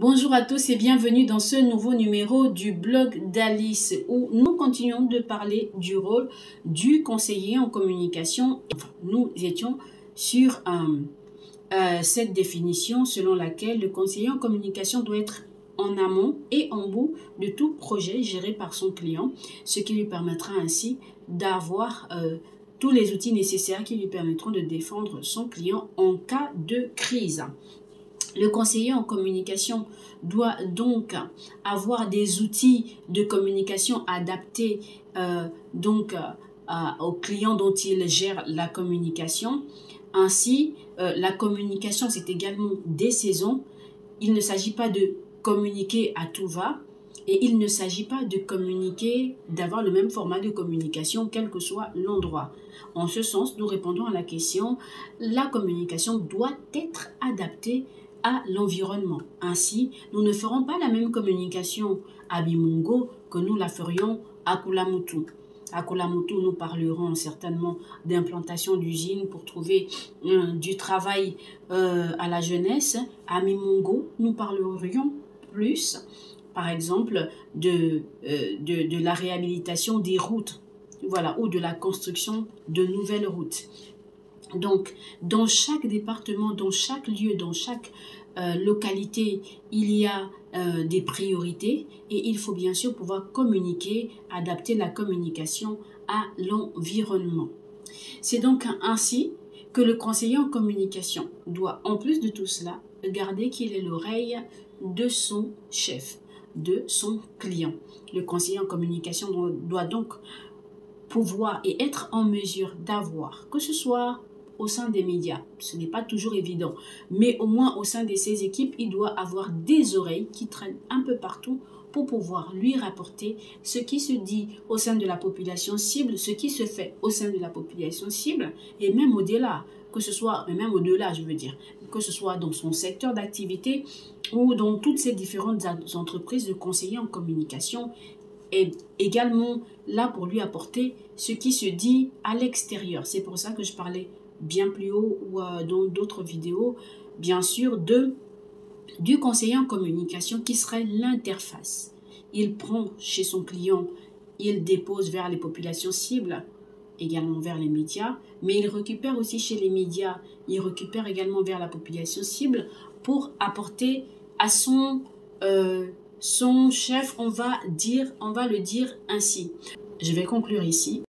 Bonjour à tous et bienvenue dans ce nouveau numéro du blog d'Alice où nous continuons de parler du rôle du conseiller en communication. Enfin, nous étions sur cette définition selon laquelle le conseiller en communication doit être en amont et en bout de tout projet géré par son client, ce qui lui permettra ainsi d'avoir tous les outils nécessaires qui lui permettront de défendre son client en cas de crise. Le conseiller en communication doit donc avoir des outils de communication adaptés aux clients dont il gère la communication. Ainsi, la communication, c'est également des saisons. Il ne s'agit pas de communiquer à tout va et il ne s'agit pas de communiquer, d'avoir le même format de communication, quel que soit l'endroit. En ce sens, nous répondons à la question, la communication doit être adaptée à l'environnement. Ainsi, nous ne ferons pas la même communication à Bimongo que nous la ferions à Kulamutu. À Kulamutu, nous parlerons certainement d'implantation d'usines pour trouver du travail à la jeunesse. À Bimongo, nous parlerions plus, par exemple, de la réhabilitation des routes, voilà, ou de la construction de nouvelles routes. Donc, dans chaque département, dans chaque lieu, dans chaque localité, il y a des priorités et il faut bien sûr pouvoir communiquer, adapter la communication à l'environnement. C'est donc ainsi que le conseiller en communication doit, en plus de tout cela, garder qu'il est l'oreille de son chef, de son client. Le conseiller en communication doit donc pouvoir et être en mesure d'avoir, que ce soit au sein des médias, ce n'est pas toujours évident, mais au moins au sein de ses équipes, il doit avoir des oreilles qui traînent un peu partout pour pouvoir lui rapporter ce qui se dit au sein de la population cible, ce qui se fait au sein de la population cible, et même au-delà, que ce soit, même au-delà, je veux dire, que ce soit dans son secteur d'activité ou dans toutes ces différentes entreprises de conseillers en communication, est également là pour lui apporter ce qui se dit à l'extérieur. C'est pour ça que je parlais bien plus haut ou dans d'autres vidéos, bien sûr, du conseiller en communication qui serait l'interface. Il prend chez son client, il dépose vers les populations cibles, également vers les médias, mais il récupère aussi chez les médias, il récupère également vers la population cible pour apporter à son chef, on va le dire ainsi. Je vais conclure ici.